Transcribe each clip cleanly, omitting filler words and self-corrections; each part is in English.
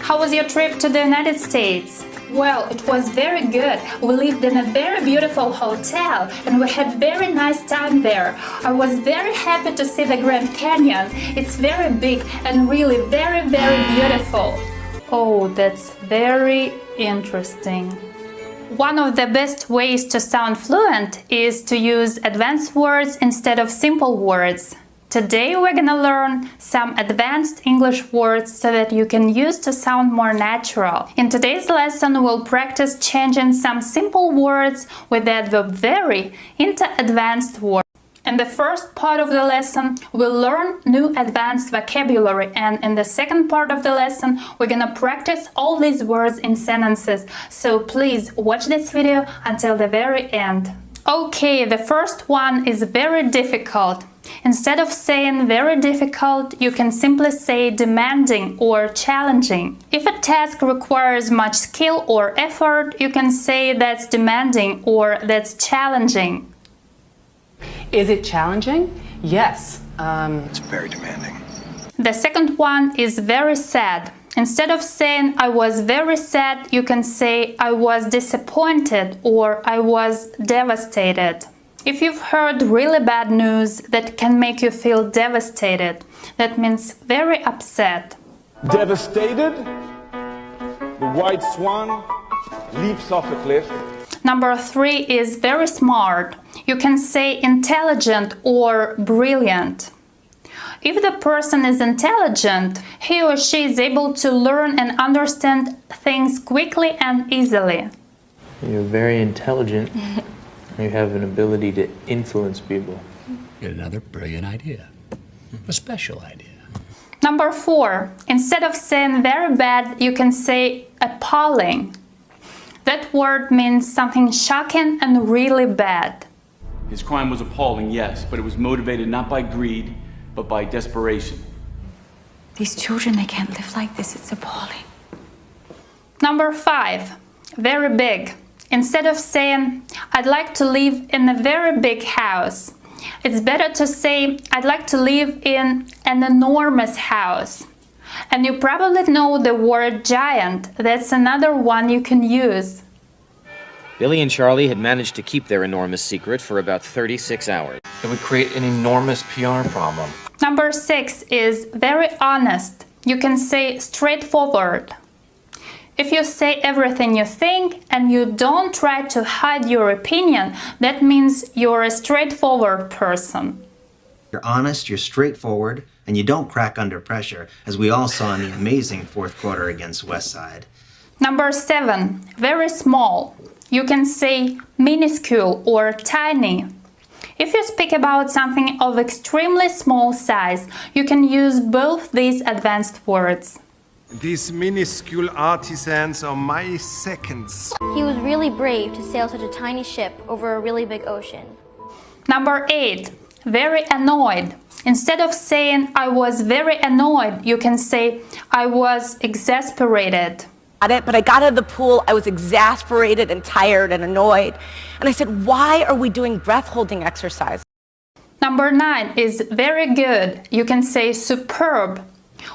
How was your trip to the United States? Well, it was very good. We lived in a very beautiful hotel and we had very nice time there. I was very happy to see the Grand Canyon. It's very big and really very, very beautiful. Oh, that's very interesting. One of the best ways to sound fluent is to use advanced words instead of simple words. Today we're gonna learn some advanced English words so that you can use to sound more natural. In today's lesson we'll practice changing some simple words with the adverb very into advanced words. In the first part of the lesson we'll learn new advanced vocabulary, and in the second part of the lesson we're gonna practice all these words in sentences. So please watch this video until the very end. Okay, the first one is very difficult. Instead of saying very difficult, you can simply say demanding or challenging. If a task requires much skill or effort, you can say that's demanding or that's challenging. Is it challenging? Yes. It's very demanding. The second one is very sad. Instead of saying I was very sad, you can say I was disappointed or I was devastated. If you've heard really bad news that can make you feel devastated, that means very upset. Devastated? The white swan leaps off a cliff. Number 3 is very smart. You can say intelligent or brilliant. If the person is intelligent, he or she is able to learn and understand things quickly and easily. You're very intelligent. You have an ability to influence people. Get another brilliant idea. A special idea. Number 4. Instead of saying very bad, you can say appalling. That word means something shocking and really bad. His crime was appalling, yes, but it was motivated not by greed, but by desperation. These children, they can't live like this. It's appalling. Number 5. Very big. Instead of saying, I'd like to live in a very big house, it's better to say, I'd like to live in an enormous house. And you probably know the word giant. That's another one you can use. Billy and Charlie had managed to keep their enormous secret for about 36 hours. It would create an enormous PR problem. Number 6 is very honest. You can say straightforward. If you say everything you think and you don't try to hide your opinion, that means you're a straightforward person. You're honest, you're straightforward, and you don't crack under pressure, as we all saw in the amazing fourth quarter against Westside. Number 7, very small. You can say minuscule or tiny. If you speak about something of extremely small size, you can use both these advanced words. These minuscule artisans are my seconds. He was really brave to sail such a tiny ship over a really big ocean. Number 8, very annoyed. Instead of saying I was very annoyed, you can say I was exasperated. But I got out of the pool, I was exasperated and tired and annoyed. And I said, why are we doing breath-holding exercise? Number 9 is very good. You can say superb.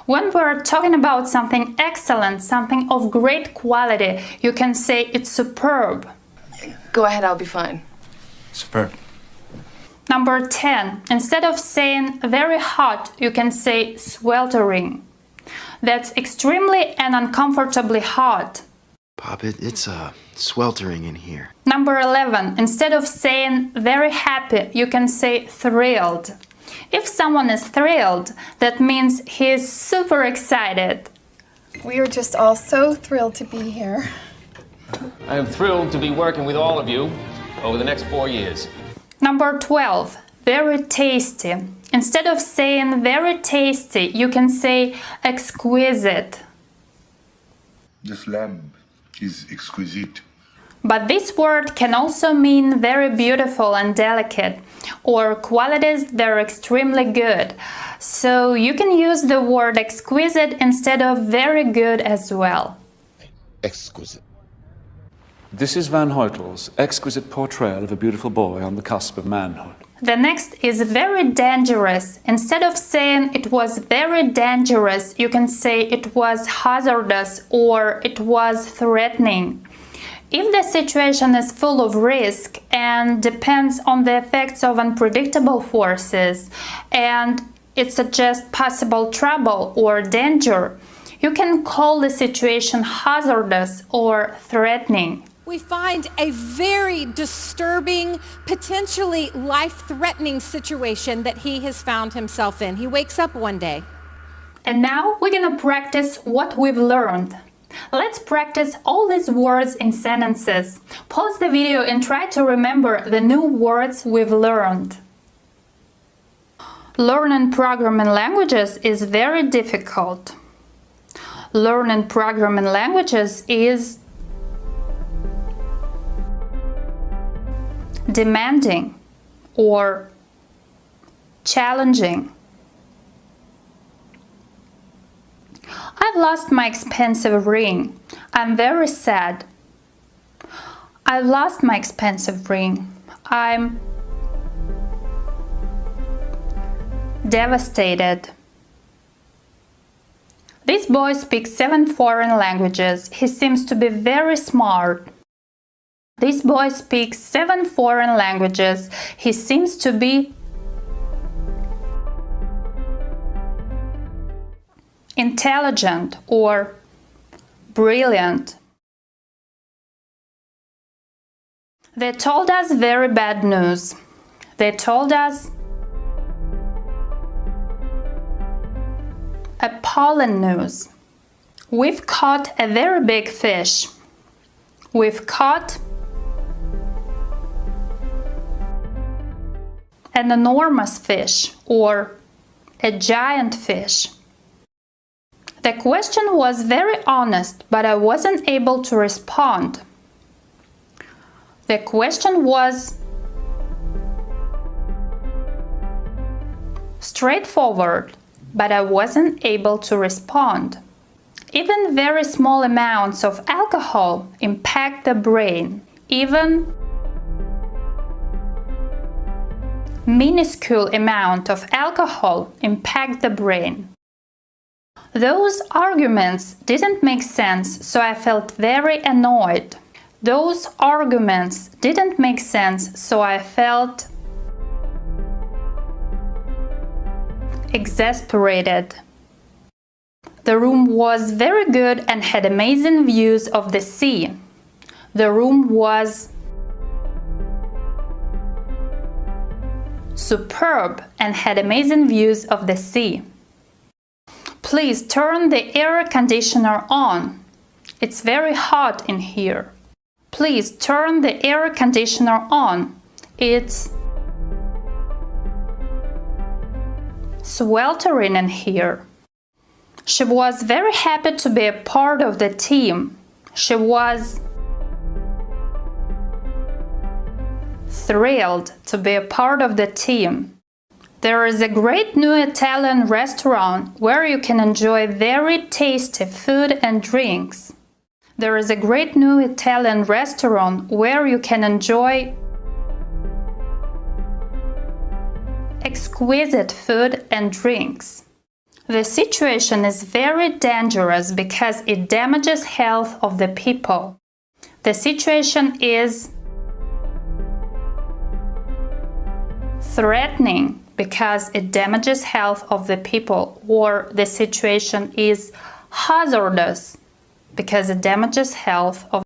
When we're talking about something excellent, something of great quality, you can say it's superb. Go ahead, I'll be fine. Superb. Number 10. Instead of saying very hot, you can say sweltering. That's extremely and uncomfortably hot. Pop, it's sweltering in here. Number 11. Instead of saying very happy, you can say thrilled. If someone is thrilled, that means he is super excited. We are just all so thrilled to be here. I am thrilled to be working with all of you over the next 4 years. Number 12. Very tasty. Instead of saying very tasty, you can say exquisite. This lamb is exquisite. But this word can also mean very beautiful and delicate, or qualities that are extremely good. So you can use the word exquisite instead of very good as well. Exquisite. This is Van Hoytel's exquisite portrayal of a beautiful boy on the cusp of manhood. The next is very dangerous. Instead of saying it was very dangerous, you can say it was hazardous or it was threatening. If the situation is full of risk and depends on the effects of unpredictable forces and it suggests possible trouble or danger, you can call the situation hazardous or threatening. We find a very disturbing, potentially life-threatening situation that he has found himself in. He wakes up one day. And now we're gonna practice what we've learned. Let's practice all these words in sentences. Pause the video and try to remember the new words we've learned. Learning programming languages is very difficult. Learning programming languages is demanding or challenging. I've lost my expensive ring. I'm very sad. I've lost my expensive ring. I'm devastated. This boy speaks 7 foreign languages. He seems to be very smart. This boy speaks 7 foreign languages. He seems to be intelligent or brilliant. They told us very bad news. They told us appalling news. We've caught a very big fish. We've caught an enormous fish or a giant fish. The question was very honest, but I wasn't able to respond. The question was straightforward, but I wasn't able to respond. Even very small amounts of alcohol impact the brain. Even minuscule amount of alcohol impact the brain. Those arguments didn't make sense, so I felt very annoyed. Those arguments didn't make sense, so I felt exasperated. The room was very good and had amazing views of the sea. The room was superb and had amazing views of the sea. Please turn the air conditioner on. It's very hot in here. Please turn the air conditioner on. It's sweltering in here. She was very happy to be a part of the team. She was thrilled to be a part of the team. There is a great new Italian restaurant where you can enjoy very tasty food and drinks. There is a great new Italian restaurant where you can enjoy exquisite food and drinks. The situation is very dangerous because it damages health of the people. The situation is threatening because it damages health of the people, or the situation is hazardous because it damages health of